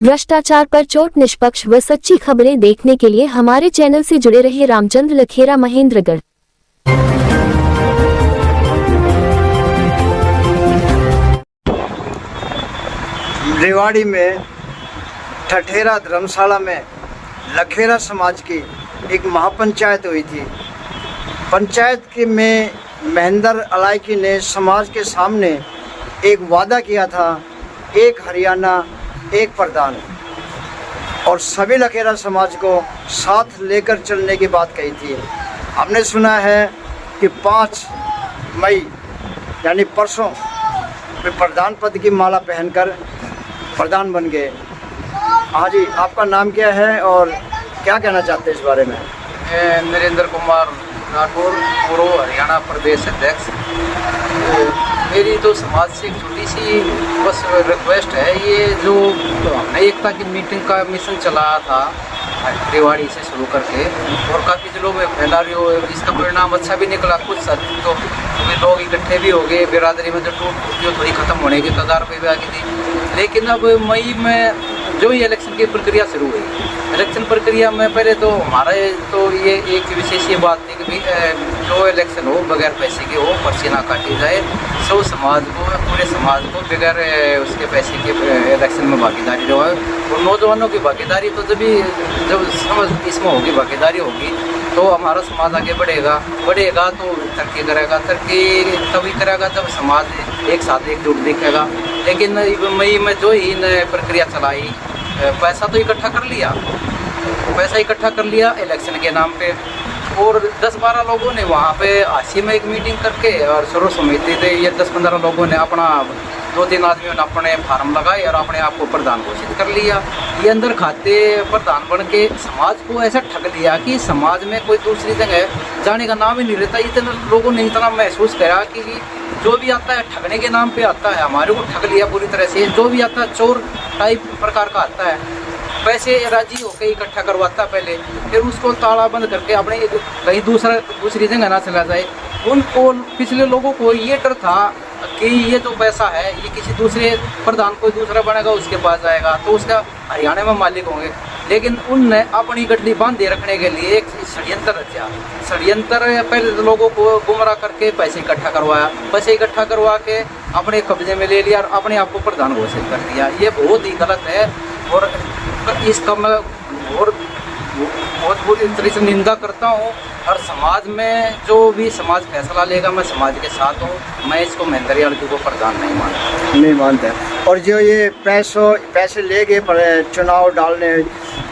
भ्रष्टाचार पर चोट निष्पक्ष व सच्ची खबरें देखने के लिए हमारे चैनल से जुड़े रहिए। रामचंद्र लखेरा, महेंद्रगढ़। रेवाड़ी में ठठेरा धर्मशाला में लखेरा समाज की एक महापंचायत हुई थी। पंचायत के में महेंद्र अलाइकी ने समाज के सामने एक वादा किया था, एक हरियाणा एक प्रधान, और सभी लखेरा समाज को साथ लेकर चलने की बात कही थी। हमने सुना है कि 5 मई यानी परसों वे प्रधान पद की माला पहनकर प्रधान बन गए। हाँ जी, आपका नाम क्या है और क्या कहना चाहते हैं इस बारे में? नरेंद्र कुमार राठौर, पूर्व हरियाणा प्रदेश अध्यक्ष। मेरी तो समाज से एक छोटी सी बस रिक्वेस्ट है, ये जो हमने एकता की मीटिंग का मिशन चलाया था रेवाड़ी से शुरू करके और काफ़ी जिलों में फैला रही हो, इसका परिणाम अच्छा भी निकला। कुछ तो लोग इकट्ठे भी हो गए, बिरादरी में जो टूट फूट थोड़ी ख़त्म होने की कगार पे भी आ गई थी। लेकिन अब मई में जो ही इलेक्शन की प्रक्रिया शुरू हुई, इलेक्शन प्रक्रिया में पहले तो हमारा तो ये एक विशेष ये बात थी कि जो इलेक्शन हो बगैर पैसे के हो, पर्ची ना काटी जाए, सब समाज को, पूरे समाज को बगैर उसके पैसे के इलेक्शन में भागीदारी रहो। और नौजवानों की भागीदारी तो जब समझ इसमें होगी, भागीदारी होगी तो हमारा समाज आगे बढ़ेगा तो तरक्की करेगा। तरक्की तभी करेगा जब समाज एक साथ एकजुट दिखेगा। लेकिन मई में जो ही प्रक्रिया चलाई, पैसा तो इकट्ठा कर लिया इलेक्शन के नाम पे, और 10-12 लोगों ने वहाँ पे हासी में एक मीटिंग करके और सर्व समिति थे, ये 10-15 लोगों ने अपना 2-3 आदमियों ने अपने फार्म लगाए और अपने आप को प्रधान घोषित कर लिया। ये अंदर खाते प्रधान बन के समाज को ऐसा ठग लिया कि समाज में कोई दूसरी जगह जाने का नाम ही नहीं रहता। इतना लोगों ने इतना महसूस करा कि जो भी आता है ठगने के नाम पे आता है, हमारे को ठग लिया पूरी तरह से। जो भी आता है चोर टाइप प्रकार का आता है, पैसे राजी होकर इकट्ठा करवाता पहले, फिर उसको ताला बंद करके अपने कहीं दूसरी जगह ना चला जाए। उनको पिछले लोगों को ये डर था कि ये जो पैसा है ये किसी दूसरे प्रधान कोई दूसरा बनेगा उसके पास जाएगा तो उसका हरियाणा में मालिक होंगे। लेकिन उनने अपनी गठरी बांधे रखने के लिए एक षड्यंत्र रचा। षड्यंत्र पहले तो लोगों को गुमराह करके पैसे इकट्ठा करवा के अपने कब्जे में ले लिया और अपने आप को प्रधान घोषित कर दिया। ये बहुत ही गलत है और इसका मैं बहुत बुरी तरह से निंदा करता हूँ। और समाज में जो भी समाज फैसला लेगा, मैं समाज के साथ हूँ। मैं इसको महेंद्र अलाइकी को प्रधान नहीं मानता। और जो ये पैसे ले गए चुनाव डालने,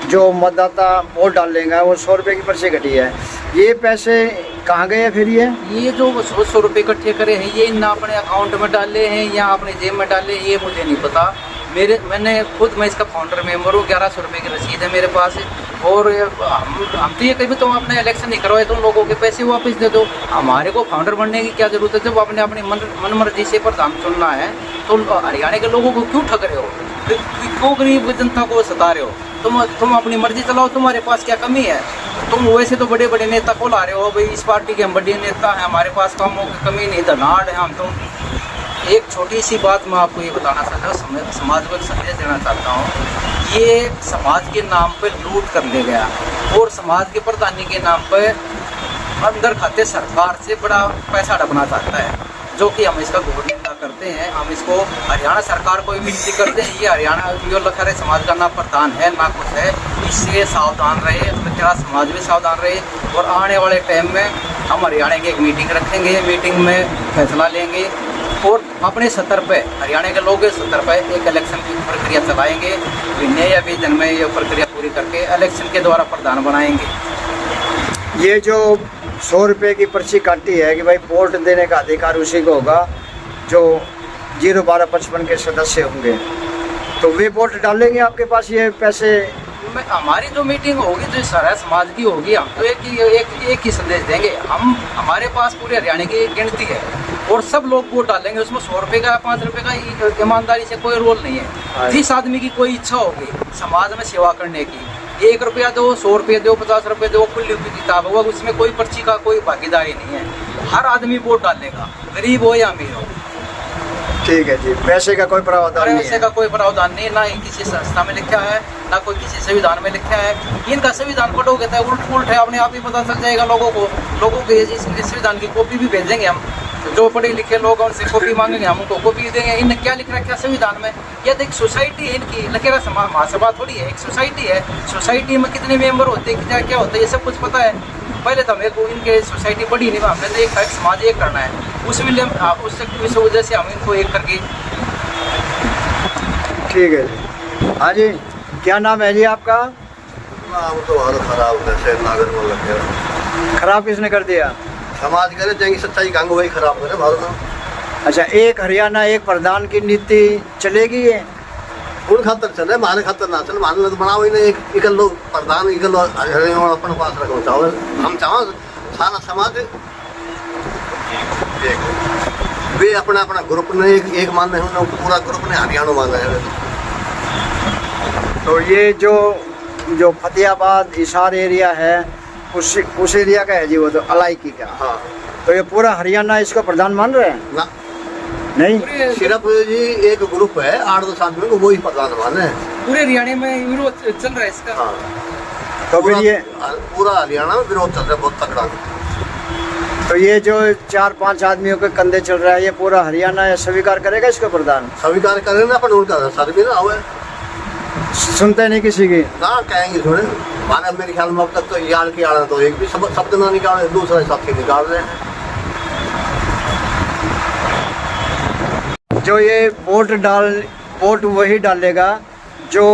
जो मतदाता वोट डाल लेंगे, वो 100 रुपये की पर्ची कटी है, ये पैसे कहाँ गए? फिर ये जो 100 रुपये इकट्ठे करे हैं, ये ना अपने अकाउंट में डाले हैं या अपने जेब में डाले, ये मुझे नहीं पता। मैं इसका फाउंडर मेंबर हूँ। 1100 रुपये की रसीद है मेरे पास। और हम तो ये कभी तो अपने इलेक्शन नहीं करवाए तो लोगों के पैसे वापस दे दो। हमारे को फाउंडर बनने की क्या जरूरत है? जब आपने अपनी मन मर्जी से प्रधान चुनना है तो हरियाणा के लोगों को क्यों ठग रहे हो? क्यों गरीब जनता को सता रहे हो? तुम अपनी मर्जी चलाओ, तुम्हारे पास क्या कमी है? तुम वैसे तो बड़े बड़े नेता को ला रहे हो, भाई इस पार्टी के हम बड़े नेता हैं, हमारे पास कामों की कमी नहीं, धनाढ़ है हम। तुम एक छोटी सी बात मैं आपको ये बताना चाहता हूँ, समाज को एक संदेश देना चाहता हूँ। ये समाज के नाम पे लूट कर ले गया और समाज के प्रधानी के नाम पे अंदर खाते सरकार से बड़ा पैसा डबना चाहता है, जो कि हम इसका घोर निंदा करते हैं। हम इसको हरियाणा सरकार को भी विनती करते हैं, ये हरियाणा जो लखेरा समाज का ना प्रधान है ना कुछ है, इससे सावधान रहे, लखेरा समाज भी सावधान रहे। और आने वाले टाइम में हम हरियाणा की एक मीटिंग रखेंगे, मीटिंग में फैसला लेंगे और अपने स्तर पे, हरियाणा के लोगों के स्तर पे एक इलेक्शन की प्रक्रिया चलाएंगे। महीने या 20 दिन में ये प्रक्रिया पूरी करके इलेक्शन के द्वारा प्रधान बनाएंगे। ये जो 100 रुपये की पर्ची काटी है कि भाई वोट देने का अधिकार उसी को होगा जो 0-12-55 के सदस्य होंगे, तो वे वोट डालेंगे आपके पास ये पैसे? हमारी जो मीटिंग होगी जो सारा समाज की होगी, हम तो एक ही संदेश देंगे। हमारे पास पूरे हरियाणा की गिनती है और सब लोग वोट डालेंगे। उसमें 100 रुपये का 5 रुपये का ईमानदारी से कोई रोल नहीं है। जिस आदमी की कोई इच्छा होगी समाज में सेवा करने की, 1 रुपया दो, 100 रुपये दो, 50 रुपये दो, खुली किताब होगा, उसमें कोई पर्ची का कोई भागीदारी नहीं है। हर आदमी वोट डालेगा, गरीब हो या अमीर हो। ठीक है जी, पैसे का कोई प्रावधान नहीं पैसे है। का कोई प्रावधान नहीं, ना ही किसी संस्था में लिखा है, ना कोई किसी संविधान में लिखा है। इनका संविधान पढ़ोगे तो उल्ट पुल्ट है, अपने आप ही पता चल जाएगा लोगों को इस संविधान की कॉपी भी भेजेंगे हम, जो पढ़े लिखे लोग हैं उनसे कॉपी मांगेंगे, हम उनको कॉपी देंगे। इनने क्या लिख रखा है संविधान में? यह तो एक सोसाइटी है इनकी, लखेरा महासभा थोड़ी है, एक सोसाइटी है। सोसाइटी में कितने मेंबर होते हैं, क्या होता है, ये सब कुछ पता है। पहले तो मेरे को इनके सोसाइटी पढ़ी नहीं, हमने तो एक समाज एक करना है, उस वजह से हम इनको एक करके। ठीक है जी। हाँ जी, क्या नाम है जी आपका? नाम तो हाल खराब है, शेर नागर में लग गया। खराब किसने कर दिया? समाज करे जाएंगे, सच्चाई कांग वही खराब करे भारत। अच्छा, एक हरियाणा एक प्रधान की नीति चलेगी ये? उन खातर चले, मारे खातर ना चले, मारे तो बनाओ ही नहीं। एक इकल लोग प्रधान, इकल लोग अपने पास रखना चाहो। हम चाहो सारा समाज एक, वे अपना अपना ग्रुप ने एक मान रहे हैं, पूरा ग्रुप ने हरियाणा मान रहे हैं। तो ये जो फतेहाबाद हिसार एरिया है, उस एरिया का है जी, वो तो अलाइकी का। हाँ, तो ये पूरा हरियाणा इसको प्रधान मान रहे हैं? ना नहीं, सिर्फ जी एक ग्रुप है 8-10 आदमी को, वही प्रधान माने हैं। पूरे हरियाणा में विरोध चल रहा है इसका। हाँ, तो फिर ये पूरा हरियाणा में विरोध चल रहा है बहुत तगड़ा। तो ये जो 4-5 आदमियों के कंधे चल रहा है, ये पूरा हरियाणा ये स्वीकार करेगा इसको प्रधान? स्वीकार करें ना, अपन उनका सर भी ना हुआ, सुनते नहीं किसी की ना कहेंगे थोड़े। माने मेरे ख्याल में अब तक तो यार के आना तो एक भी शब्द ना निकाल, दूसरा साथी निकाल रहे हैं। जो ये वोट वही डालेगा जो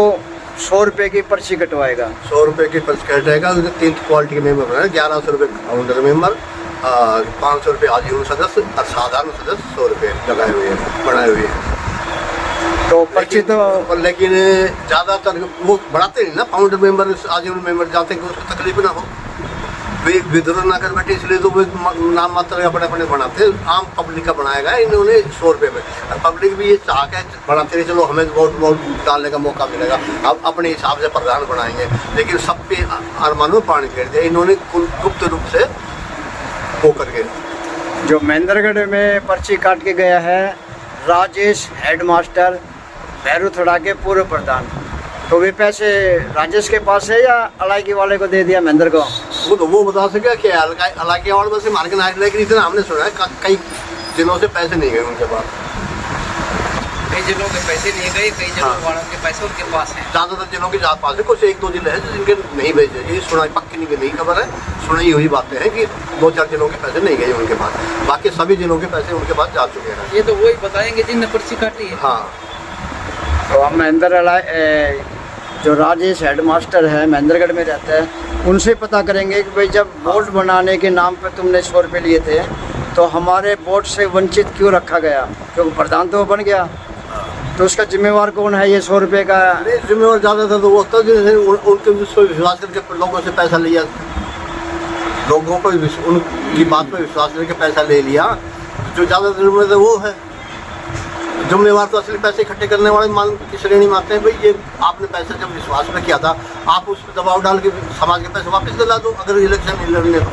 100 रुपए की पर्ची कटवाएगा। 100 रुपये की पर्ची कटेगा, 3 क्वालिटी के मेंबर बने, 1100 रुपये काउंटर मेंबर, 500 रुपये आजीवन सदस्य और साधारण सदस्य 100 रुपये लगाए हुए हैं, बनाए हुए हैं। तो पर्ची तो लेकिन ज़्यादातर वो बढ़ाते नहीं ना, फाउंडर मेंबर आजीवन मेंबर जाते हैं कि उसको तकलीफ ना हो, वे विद्रोह ना कर बैठे, इसलिए तो वो नाम मात्र अपने अपने बनाते हैं। आम पब्लिक का बनाया गया इन्होंने 100 रुपये में। पब्लिक भी ये चाह के बनाते रहे, चलो हमें वोट डालने का मौका मिलेगा, अब अपने हिसाब से प्रधान बनाएंगे, लेकिन सब पे अरमान में पानी फेर दिया इन्होंने गुप्त रूप से वो करके। जो महेंद्रगढ़ में पर्ची काट के गया है राजेश हेडमास्टर भैरूथड़ा के पूर्व प्रधान, तो वे पैसे राजेश के पास है या अलाइकी वाले को दे दिया महेंद्र को? वो बता सके कि अलाइकी वाले में से मार्केट आए, लेकिन इतना हमने सुना है कई दिनों से पैसे नहीं गए उनके पास। कई जिलों के पैसे नहीं गए, कई जिलों वालों के पैसे उनके पास हैं। ज़्यादातर जिलों के पास है, कुछ 1-2 जिले हैं जिनके नहीं भेजे। ये सुनाई पक्की नहीं खबर है, सुनाई हुई बातें हैं कि 2-4 जिलों के पैसे नहीं गए उनके पास, बाकी सभी जिलों के पैसे उनके पास जा चुके हैं। ये तो वही बताएंगे जिनने पर्ची काटी है। हाँ, तो हम जो राजेश हेडमास्टर है महेंद्रगढ़ में रहता है, उनसे पता करेंगे कि भाई जब वोट बनाने के नाम पर तुमने 100 रुपये लिए थे तो हमारे वोट से वंचित क्यों रखा गया? क्योंकि प्रधान तो बन गया, तो उसका जिम्मेवार कौन है ये 100 रुपये का? जिम्मेवार ज़्यादातर तो वो होता है उनके विश्वास करके लोगों से पैसा लिया, लोगों पर उनकी बात पर विश्वास करके पैसा ले लिया। जो ज़्यादा जिम्मेदार वो है, जिम्मेवार तो असली पैसे इकट्ठे करने वाले मान की श्रेणी में आते हैं। भाई ये आपने पैसा जब विश्वास में किया था, आप उस पर दबाव डाल के समाज के पैसे वापस दिला दो अगर इलेक्शन लड़ने को।